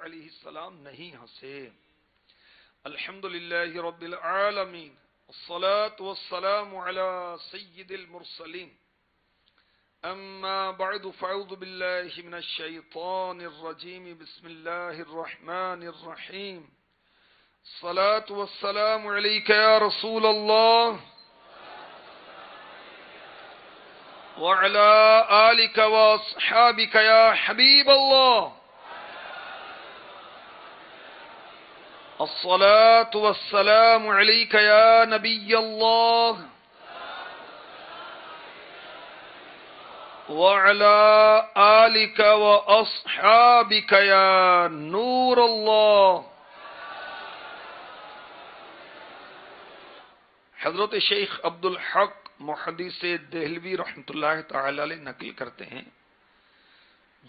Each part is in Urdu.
علیہ السلام نہیں ہنسے۔ الحمدللہ رب العالمین، والصلاة والسلام علی سید المرسلین، اما بعد فاعوذ باللہ من الشیطان الرجیم، بسم اللہ الرحمن الرحیم۔ الصلاة والسلام علیک یا رسول اللہ وعلى آلك وأصحابك يا حبيب الله، الصلاة والسلام عليك يا نبي الله وعلى آلك وأصحابك يا نور الله۔ حضرت شیخ عبدالحق محدث دہلوی رحمۃ اللہ تعالی علیہ نقل کرتے ہیں،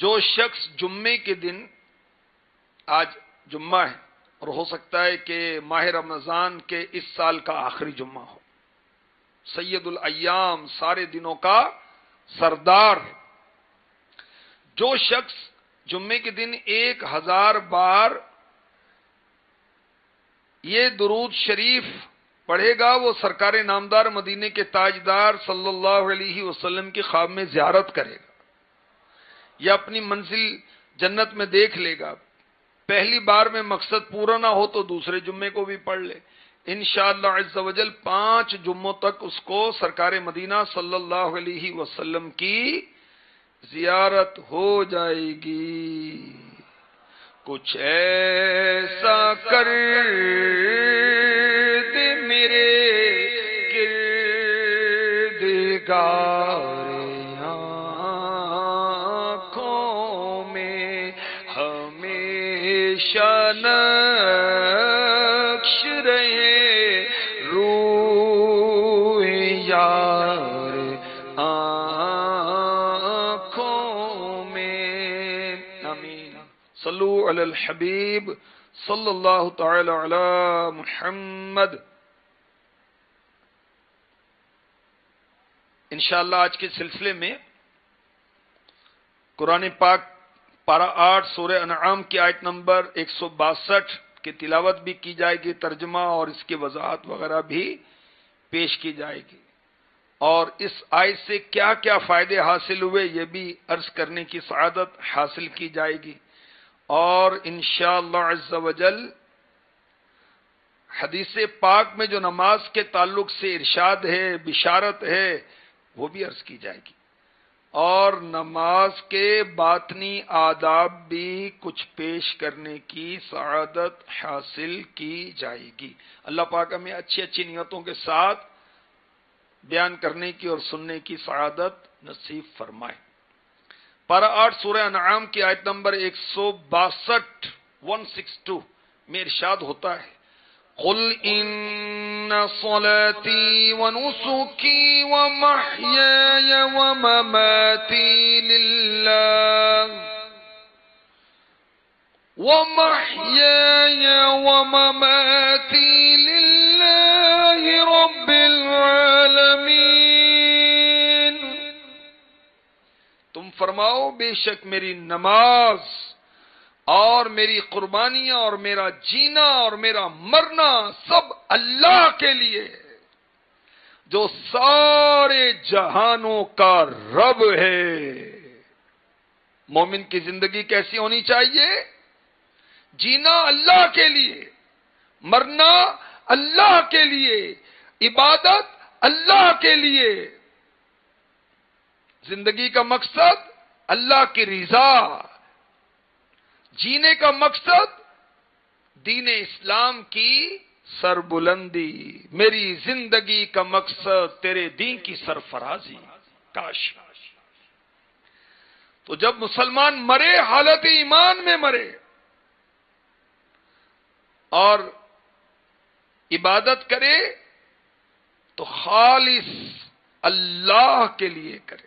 جو شخص جمعے کے دن، آج جمعہ ہے اور ہو سکتا ہے کہ ماہ رمضان کے اس سال کا آخری جمعہ ہو، سید الایام، سارے دنوں کا سردار، جو شخص جمعے کے دن 1000 بار یہ درود شریف پڑھے گا، وہ سرکار نامدار مدینے کے تاجدار صلی اللہ علیہ وسلم کی خواب میں زیارت کرے گا یا اپنی منزل جنت میں دیکھ لے گا۔ پہلی بار میں مقصد پورا نہ ہو تو دوسرے جمعے کو بھی پڑھ لے، انشاءاللہ عز و جل 5 جمعوں تک اس کو سرکار مدینہ صلی اللہ علیہ وسلم کی زیارت ہو جائے گی۔ کچھ ایسا کر دے میرے کردگار آنکھوں میں ہمیشہ نقش رہے روح یار آنکھوں میں، آمین۔ صلو علی الحبیب صلی اللہ تعالی علی محمد۔ انشاءاللہ آج کے سلسلے میں قرآن پاک پارہ 8 سورہ انعام کی آیت نمبر 162 کی تلاوت بھی کی جائے گی، ترجمہ اور اس کی وضاحت وغیرہ بھی پیش کی جائے گی، اور اس آیت سے کیا کیا فائدے حاصل ہوئے یہ بھی عرض کرنے کی سعادت حاصل کی جائے گی، اور انشاءاللہ عز و جل حدیث پاک میں جو نماز کے تعلق سے ارشاد ہے، بشارت ہے، وہ بھی عرض کی جائے گی، اور نماز کے باطنی آداب بھی کچھ پیش کرنے کی سعادت حاصل کی جائے گی۔ اللہ پاک ہمیں اچھی اچھی نیتوں کے ساتھ بیان کرنے کی اور سننے کی سعادت نصیب فرمائے۔ پارہ 8 سورہ انعام کی آیت نمبر 162 میں ارشاد ہوتا ہے، قل ان صلاتي ونسكي ومحياي ومماتي لله رب العالمین۔ تم فرماؤ بے شک میری نماز اور میری قربانیاں اور میرا جینا اور میرا مرنا سب اللہ کے لیے ہے، جو سارے جہانوں کا رب ہے۔ مومن کی زندگی کیسی ہونی چاہیے؟ جینا اللہ کے لیے، مرنا اللہ کے لیے، عبادت اللہ کے لیے، زندگی کا مقصد اللہ کی رضا، جینے کا مقصد دین اسلام کی سربلندی، میری زندگی کا مقصد تیرے دین کی سرفرازی۔ کاش تو جب مسلمان مرے حالت ایمان میں مرے اور عبادت کرے تو خالص اللہ کے لیے کرے۔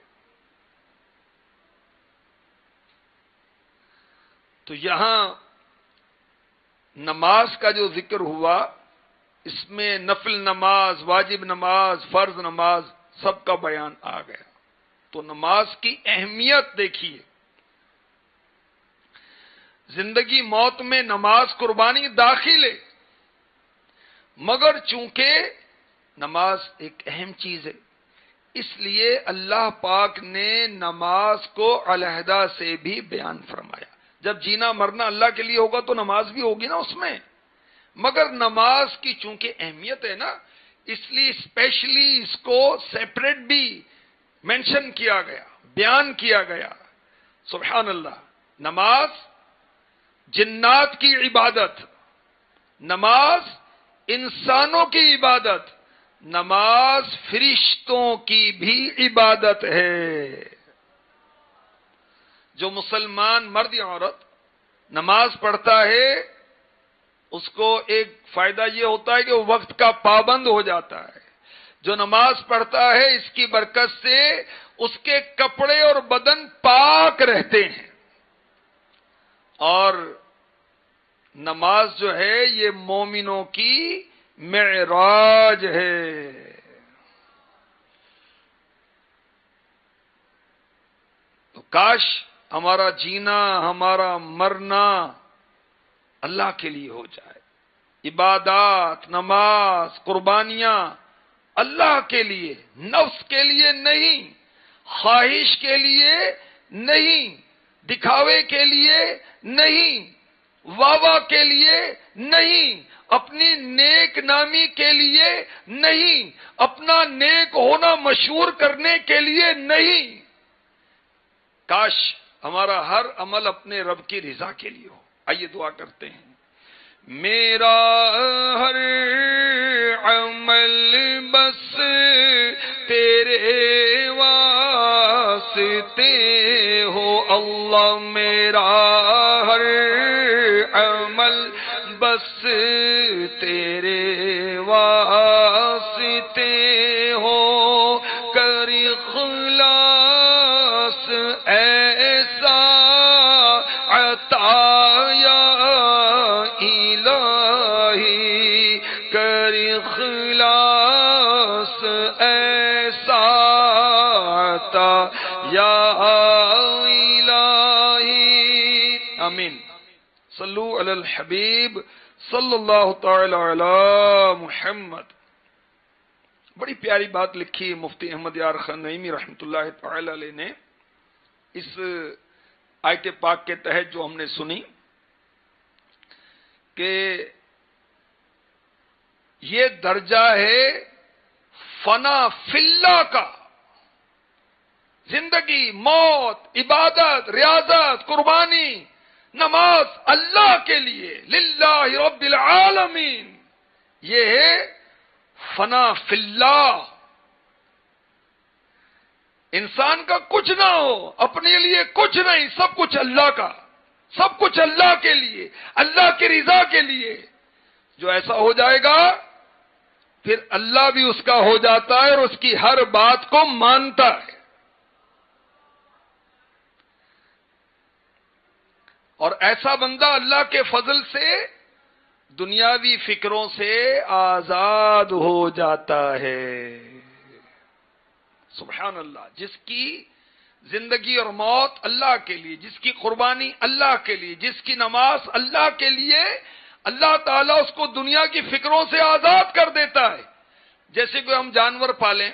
تو یہاں نماز کا جو ذکر ہوا، اس میں نفل نماز، واجب نماز، فرض نماز سب کا بیان آ گیا۔ تو نماز کی اہمیت دیکھیے، زندگی موت میں نماز قربانی داخل ہے، مگر چونکہ نماز ایک اہم چیز ہے، اس لیے اللہ پاک نے نماز کو علیحدہ سے بھی بیان فرمایا۔ جب جینا مرنا اللہ کے لیے ہوگا تو نماز بھی ہوگی نا اس میں، مگر نماز کی چونکہ اہمیت ہے نا، اس لیے اسپیشلی اس کو سیپریٹ بھی مینشن کیا گیا، بیان کیا گیا۔ سبحان اللہ۔ نماز جنات کی عبادت، نماز انسانوں کی عبادت، نماز فرشتوں کی بھی عبادت ہے۔ جو مسلمان مرد یا عورت نماز پڑھتا ہے، اس کو ایک فائدہ یہ ہوتا ہے کہ وہ وقت کا پابند ہو جاتا ہے۔ جو نماز پڑھتا ہے اس کی برکت سے اس کے کپڑے اور بدن پاک رہتے ہیں، اور نماز جو ہے یہ مومنوں کی معراج ہے۔ تو کاش ہمارا جینا، ہمارا مرنا اللہ کے لیے ہو جائے، عبادات، نماز، قربانیاں اللہ کے لیے، نفس کے لیے نہیں، خواہش کے لیے نہیں، دکھاوے کے لیے نہیں، واہ کے لیے نہیں، اپنی نیک نامی کے لیے نہیں، اپنا نیک ہونا مشہور کرنے کے لیے نہیں۔ کاش ہمارا ہر عمل اپنے رب کی رضا کے لیے ہو۔ آئیے دعا کرتے ہیں۔ میرا ہر عمل بس تیرے واسطے ہو اللہ، میرا ہر عمل بس تیرے واسطے ہو، کر اخلاص ایسا عطا یا الہی، کر اخلاص ایسا عطا یا الہی۔ آمین۔ صلو علی الحبیب صلی اللہ تعالی علی محمد۔ بڑی پیاری بات لکھی مفتی احمد یار خان نعیمی رحمۃ اللہ تعالی علیہ نے اس آیت پاک کے تحت، جو ہم نے سنی کہ یہ درجہ ہے فنا فی اللہ کا، زندگی، موت، عبادت، ریاضت، قربانی، نماز اللہ کے لیے، للہ رب العالمین، یہ ہے فنا فی اللہ۔ انسان کا کچھ نہ ہو، اپنے لیے کچھ نہیں، سب کچھ اللہ کا، سب کچھ اللہ کے لیے، اللہ کی رضا کے لیے۔ جو ایسا ہو جائے گا پھر اللہ بھی اس کا ہو جاتا ہے اور اس کی ہر بات کو مانتا ہے۔ اور ایسا بندہ اللہ کے فضل سے دنیاوی فکروں سے آزاد ہو جاتا ہے۔ سبحان اللہ۔ جس کی زندگی اور موت اللہ کے لیے، جس کی قربانی اللہ کے لیے، جس کی نماز اللہ کے لیے، اللہ تعالیٰ اس کو دنیا کی فکروں سے آزاد کر دیتا ہے۔ جیسے کہ ہم جانور پالیں،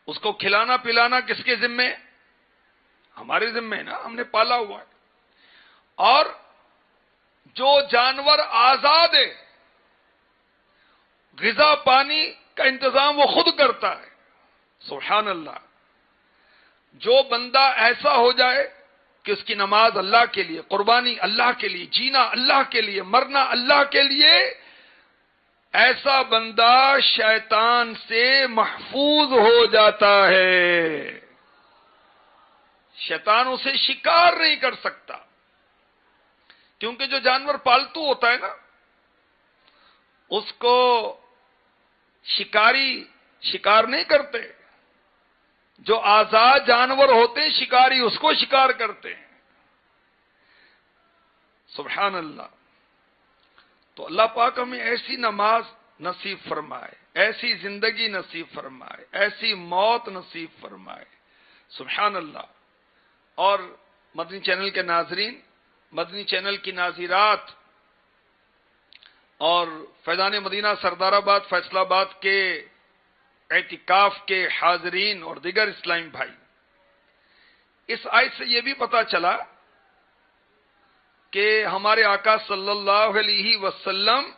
اس کو کھلانا پلانا کس کے ذمے؟ ہمارے ذمے ہے نا، ہم نے پالا ہوا ہے۔ اور جو جانور آزاد ہے، غذا پانی کا انتظام وہ خود کرتا ہے۔ سبحان اللہ۔ جو بندہ ایسا ہو جائے کہ اس کی نماز اللہ کے لیے، قربانی اللہ کے لیے، جینا اللہ کے لیے، مرنا اللہ کے لیے، ایسا بندہ شیطان سے محفوظ ہو جاتا ہے۔ شیطان اسے شکار نہیں کر سکتا، کیونکہ جو جانور پالتو ہوتا ہے نا، اس کو شکاری شکار نہیں کرتے۔ جو آزاد جانور ہوتے ہیں، شکاری اس کو شکار کرتے ہیں۔ سبحان اللہ۔ تو اللہ پاک ہمیں ایسی نماز نصیب فرمائے، ایسی زندگی نصیب فرمائے، ایسی موت نصیب فرمائے۔ سبحان اللہ۔ اور مدنی چینل کے ناظرین، مدنی چینل کی ناظرات اور فیضان مدینہ سردار آباد فیصل آباد کے اعتکاف کے حاضرین اور دیگر اسلامی بھائی، اس آیت سے یہ بھی پتہ چلا کہ ہمارے آقا صلی اللہ علیہ وسلم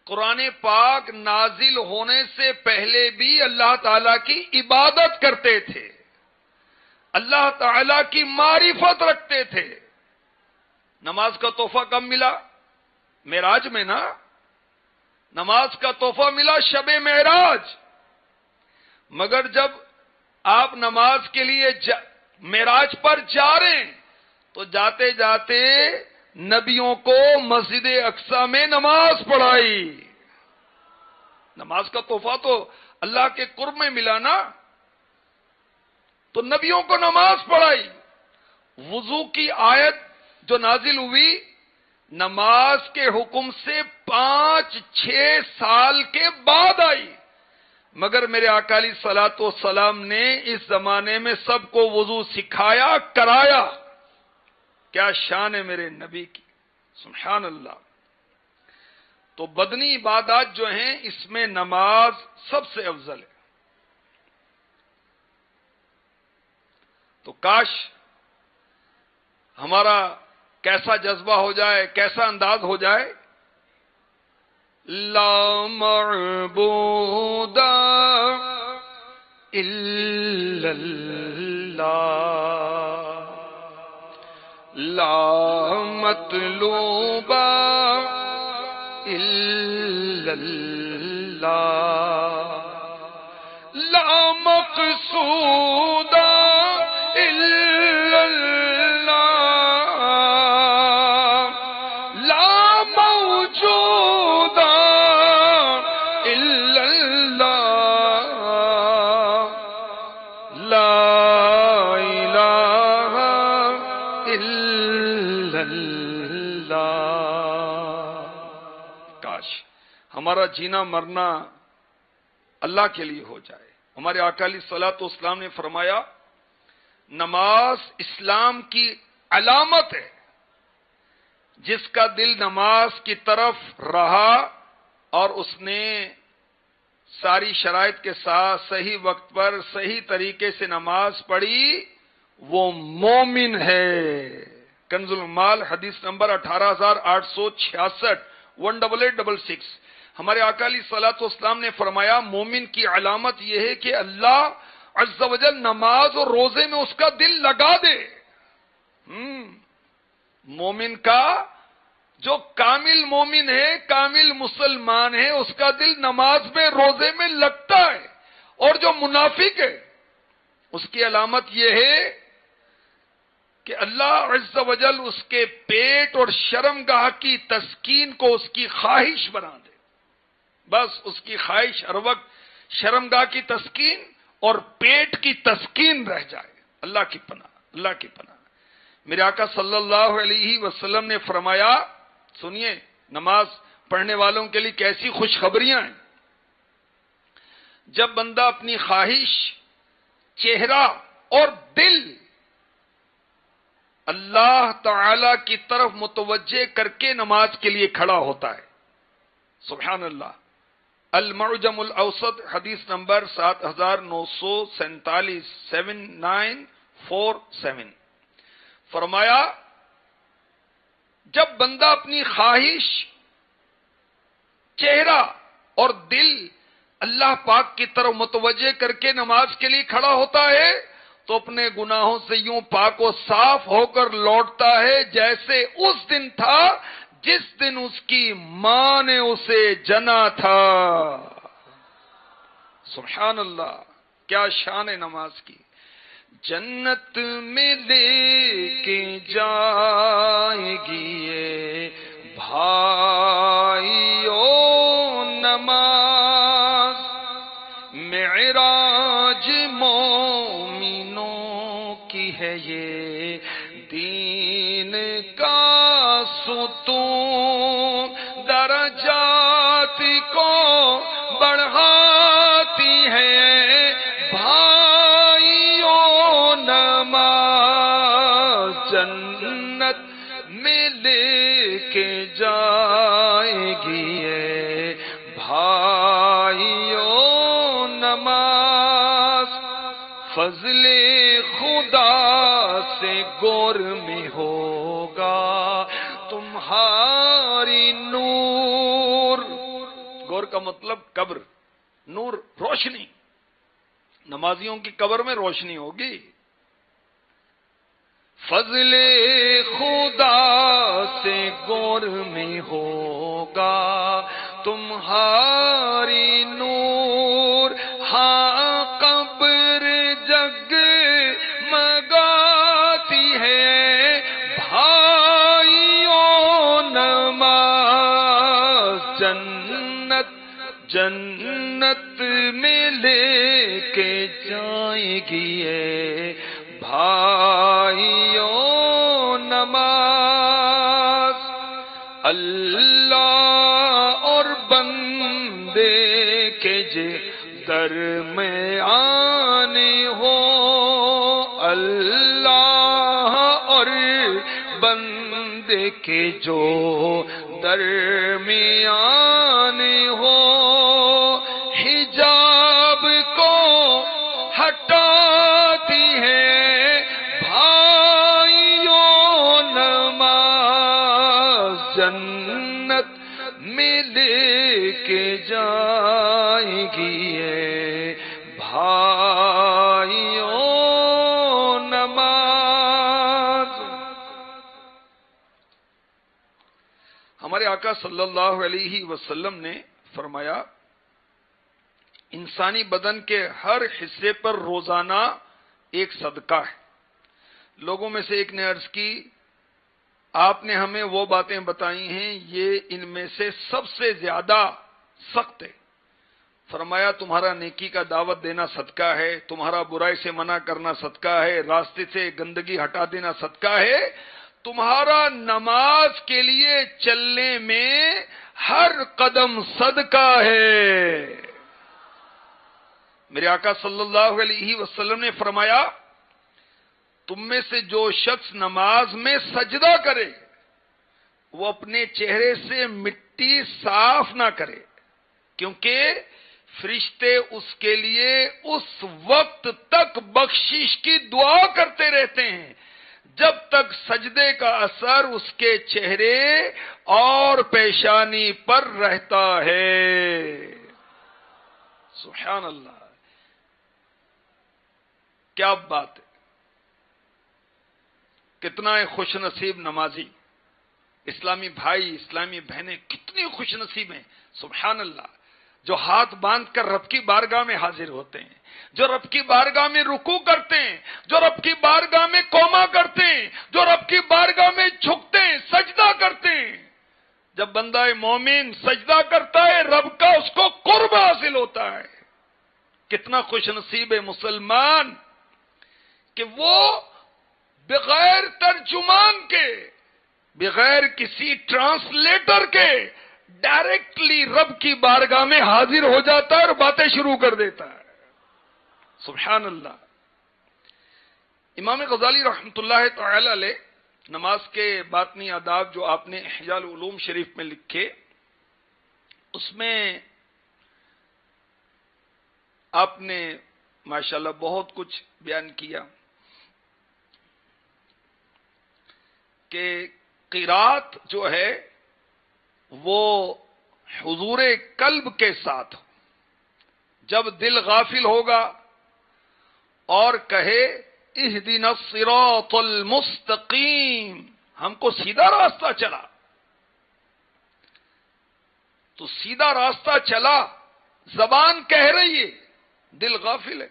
قرآن پاک نازل ہونے سے پہلے بھی اللہ تعالیٰ کی عبادت کرتے تھے، اللہ تعالیٰ کی معرفت رکھتے تھے۔ نماز کا تحفہ کب ملا؟ معراج میں نا، نماز کا تحفہ ملا شب معراج۔ مگر جب آپ نماز کے لیے معراج پر جا رہے ہیں تو جاتے جاتے نبیوں کو مسجد اقصی میں نماز پڑھائی۔ نماز کا تحفہ تو اللہ کے قرب میں ملا نا، تو نبیوں کو نماز پڑھائی۔ وضو کی آیت جو نازل ہوئی نماز کے حکم سے 5-6 سال کے بعد آئی، مگر میرے آقا علیہ الصلوۃ والسلام نے اس زمانے میں سب کو وضو سکھایا، کرایا۔ کیا شان ہے میرے نبی کی، سبحان اللہ۔ تو بدنی عبادات جو ہیں اس میں نماز سب سے افضل ہے۔ تو کاش ہمارا کیسا جذبہ ہو جائے، کیسا انداز ہو جائے، لا معبود الا اللہ، لا مطلوب الا اللہ، لا مقصود الا اللہ، لا موجود الا اللہ، لا الہ الا اللہ۔ کاش ہمارا جینا مرنا اللہ کے لیے ہو جائے۔ ہمارے آقا علیہ الصلوۃ والسلام نے فرمایا نماز اسلام کی علامت ہے، جس کا دل نماز کی طرف رہا اور اس نے ساری شرائط کے ساتھ صحیح وقت پر صحیح طریقے سے نماز پڑھی، وہ مومن ہے۔ کنز المال حدیث نمبر 18866 18866۔ ہمارے آقا علیہ الصلوۃ والسلام نے فرمایا مومن کی علامت یہ ہے کہ اللہ عز و جل نماز اور روزے میں اس کا دل لگا دے۔ مومن کا جو کامل مومن ہے، کامل مسلمان ہے، اس کا دل نماز میں روزے میں لگتا ہے۔ اور جو منافق ہے اس کی علامت یہ ہے کہ اللہ عز و جل اس کے پیٹ اور شرمگاہ کی تسکین کو اس کی خواہش بنا دے۔ بس اس کی خواہش ہر وقت شرمگاہ کی تسکین اور پیٹ کی تسکین رہ جائے۔ اللہ کی پناہ، اللہ کی پناہ۔ میرے آقا صلی اللہ علیہ وسلم نے فرمایا، سنیے نماز پڑھنے والوں کے لیے کیسی خوشخبریاں ہیں۔ جب بندہ اپنی خواہش، چہرہ اور دل اللہ تعالی کی طرف متوجہ کر کے نماز کے لیے کھڑا ہوتا ہے، سبحان اللہ۔ المعجم الاوسط حدیث نمبر 7947 7947 فرمایا جب بندہ اپنی خواہش، چہرہ اور دل اللہ پاک کی طرف متوجہ کر کے نماز کے لیے کھڑا ہوتا ہے تو اپنے گناہوں سے یوں پاک و صاف ہو کر لوٹتا ہے جیسے اس دن تھا جس دن اس کی ماں نے اسے جنا تھا۔ سبحان اللہ، کیا شان ہے نماز کی۔ جنت میں لے کے جائے گی یہ بھائیو نماز، معراج مومنوں کی ہے یہ دین کا ستون، درجات کو بڑھاتی ہے بھائیو نماز، جنت میں لے کے جائے گی اے بھائیو نماز، فضل خدا سے گور میں ہوگا تمہاری نور۔ گور کا مطلب قبر، نور روشنی، نمازیوں کی قبر میں روشنی ہوگی۔ فضل خدا سے گور میں ہوگا تمہاری نور، ہاں قبر جگ مگاتی ہے بھائیوں نماز، جنت جنت میں لے کے جائے گی اے بھائیوں نماز۔ اللہ اور بندے کے درمیان ہو، اللہ اور بندے کے جو درمیان ہو، حجاب کو ہٹاتی ہے بھائیوں نماز، جنت میں لے کے جائے گی اے بھائیوں نماز۔ ہمارے آقا صلی اللہ علیہ وسلم نے فرمایا انسانی بدن کے ہر حصے پر روزانہ ایک صدقہ ہے۔ لوگوں میں سے ایک نے عرض کی آپ نے ہمیں وہ باتیں بتائی ہیں یہ ان میں سے سب سے زیادہ سخت ہے۔ فرمایا تمہارا نیکی کا دعوت دینا صدقہ ہے، تمہارا برائی سے منع کرنا صدقہ ہے، راستے سے گندگی ہٹا دینا صدقہ ہے، تمہارا نماز کے لیے چلنے میں ہر قدم صدقہ ہے۔ میرے آقا صلی اللہ علیہ وسلم نے فرمایا تم میں سے جو شخص نماز میں سجدہ کرے وہ اپنے چہرے سے مٹی صاف نہ کرے، کیونکہ فرشتے اس کے لیے اس وقت تک بخشش کی دعا کرتے رہتے ہیں جب تک سجدے کا اثر اس کے چہرے اور پیشانی پر رہتا ہے۔ سبحان اللہ، کیا بات ہے! کتنا خوش نصیب نمازی، اسلامی بھائی اسلامی بہنیں کتنی خوش نصیب ہیں، سبحان اللہ، جو ہاتھ باندھ کر رب کی بارگاہ میں حاضر ہوتے ہیں، جو رب کی بارگاہ میں رکوع کرتے ہیں، جو رب کی بارگاہ میں قوما کرتے ہیں، جو رب کی بارگاہ میں جھکتے ہیں، سجدہ کرتے ہیں۔ جب بندہ مومن سجدہ کرتا ہے رب کا اس کو قرب حاصل ہوتا ہے۔ کتنا خوش نصیب ہے مسلمان کہ وہ بغیر ترجمان کے، بغیر کسی ٹرانسلیٹر کے ڈائریکٹلی رب کی بارگاہ میں حاضر ہو جاتا ہے اور باتیں شروع کر دیتا ہے۔ سبحان اللہ۔ امام غزالی رحمۃ اللہ تعالی علیہ نماز کے باطنی آداب جو آپ نے احیاء العلوم شریف میں لکھے، اس میں آپ نے ماشاءاللہ بہت کچھ بیان کیا کہ قرات جو ہے وہ حضور قلب کے ساتھ، جب دل غافل ہوگا اور کہے اہدنا الصراط المستقیم، ہم کو سیدھا راستہ چلا، تو سیدھا راستہ چلا، زبان کہہ رہی ہے، دل غافل ہے،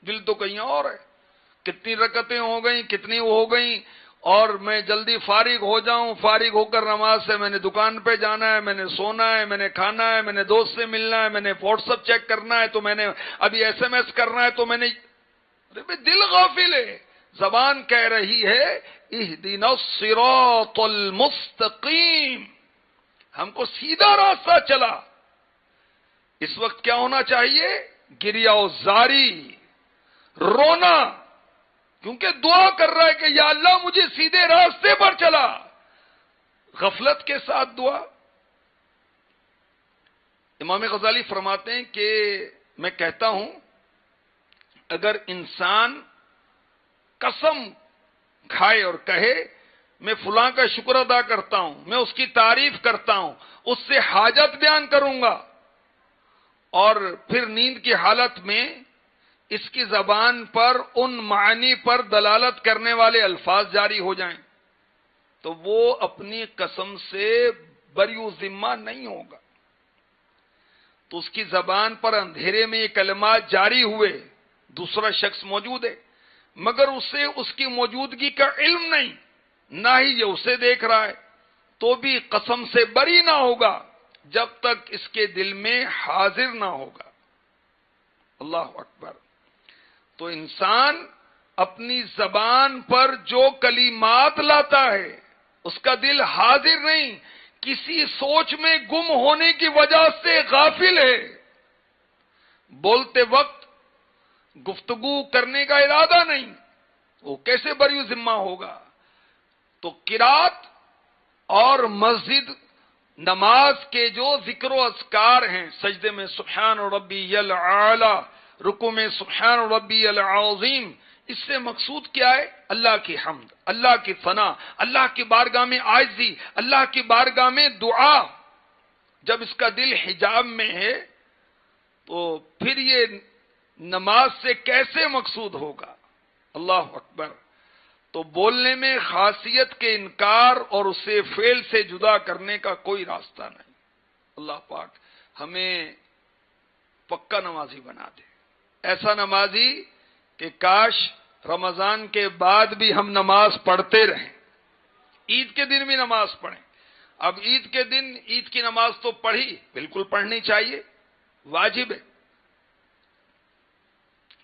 دل تو کہیں اور ہے، کتنی رکعتیں ہو گئیں، کتنی ہو گئیں، اور میں جلدی فارغ ہو جاؤں، فارغ ہو کر نماز سے میں نے دکان پہ جانا ہے، میں نے سونا ہے، میں نے کھانا ہے، میں نے دوست سے ملنا ہے، میں نے واٹس ایپ چیک کرنا ہے، تو میں نے ابھی ایس ایم ایس کرنا ہے، تو میں نے دل غافل ہے، زبان کہہ رہی ہے اہدنا الصراط المستقیم، ہم کو سیدھا راستہ چلا۔ اس وقت کیا ہونا چاہیے؟ گریہ و زاری، رونا، کیونکہ دعا کر رہا ہے کہ یا اللہ مجھے سیدھے راستے پر چلا، غفلت کے ساتھ دعا. امام غزالی فرماتے ہیں کہ میں کہتا ہوں اگر انسان قسم کھائے اور کہے میں فلاں کا شکر ادا کرتا ہوں، میں اس کی تعریف کرتا ہوں، اس سے حاجت بیان کروں گا، اور پھر نیند کی حالت میں اس کی زبان پر ان معنی پر دلالت کرنے والے الفاظ جاری ہو جائیں تو وہ اپنی قسم سے بری و ذمہ نہیں ہوگا. تو اس کی زبان پر اندھیرے میں یہ کلمات جاری ہوئے، دوسرا شخص موجود ہے مگر اسے اس کی موجودگی کا علم نہیں، نہ ہی یہ اسے دیکھ رہا ہے، تو بھی قسم سے بری نہ ہوگا جب تک اس کے دل میں حاضر نہ ہوگا. اللہ اکبر. تو انسان اپنی زبان پر جو کلمات لاتا ہے اس کا دل حاضر نہیں، کسی سوچ میں گم ہونے کی وجہ سے غافل ہے. بولتے وقت گفتگو کرنے کا ارادہ نہیں، وہ کیسے بری و ذمہ ہوگا؟ تو قرات اور مسجد نماز کے جو ذکر و اذکار ہیں، سجدے میں سبحان ربی الاعلی، رکوع میں سبحان ربی العظیم، اس سے مقصود کیا ہے؟ اللہ کی حمد، اللہ کی ثنا، اللہ کی بارگاہ میں عاجزی، اللہ کی بارگاہ میں دعا. جب اس کا دل حجاب میں ہے تو پھر یہ نماز سے کیسے مقصود ہوگا؟ اللہ اکبر. تو بولنے میں خاصیت کے انکار اور اسے فعل سے جدا کرنے کا کوئی راستہ نہیں. اللہ پاک ہمیں پکا نمازی بنا دے، ایسا نمازی کہ کاش رمضان کے بعد بھی ہم نماز پڑھتے رہیں، عید کے دن بھی نماز پڑھیں. اب عید کے دن عید کی نماز تو پڑھی، بالکل پڑھنی چاہیے، واجب ہے،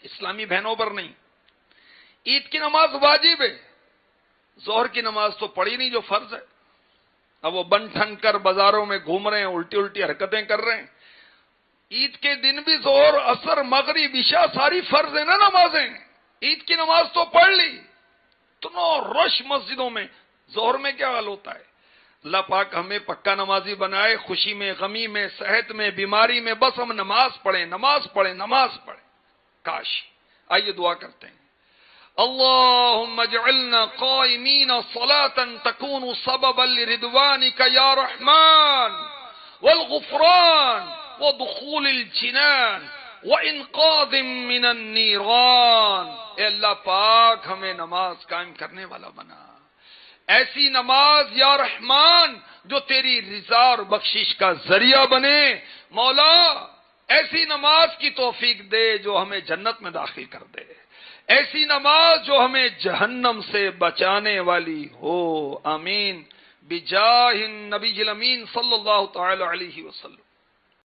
اسلامی بہنوں پر نہیں. عید کی نماز واجب ہے، ظہر کی نماز تو پڑھی نہیں جو فرض ہے. اب وہ بن ٹھن کر بازاروں میں گھوم رہے ہیں، الٹی الٹی حرکتیں کر رہے ہیں. عید کے دن بھی ظہر، عصر، مغرب، عشاء ساری فرض ہے نا نمازیں. عید کی نماز تو پڑھ لی، اتنا رش مسجدوں میں، ظہر میں کیا حال ہوتا ہے؟ اللہ پاک ہمیں پکا نمازی بنائے، خوشی میں، غمی میں، صحت میں، بیماری میں، بس ہم نماز پڑھیں، نماز پڑھیں، نماز پڑھیں. کاش. آئیے دعا کرتے ہیں. اللهم اجعلنا قائمين صلاة تكون سببا لرضوانك يا رحمن والغفران ودخول الجنان وانقاذ من النيران. اے اللہ پاک ہمیں نماز قائم کرنے والا بنا، ایسی نماز یا رحمان جو تیری رضا اور بخشش کا ذریعہ بنے. مولا ایسی نماز کی توفیق دے جو ہمیں جنت میں داخل کر دے، ایسی نماز جو ہمیں جہنم سے بچانے والی ہو. آمین بجاہ النبی الامین صلی اللہ تعالی علیہ وسلم.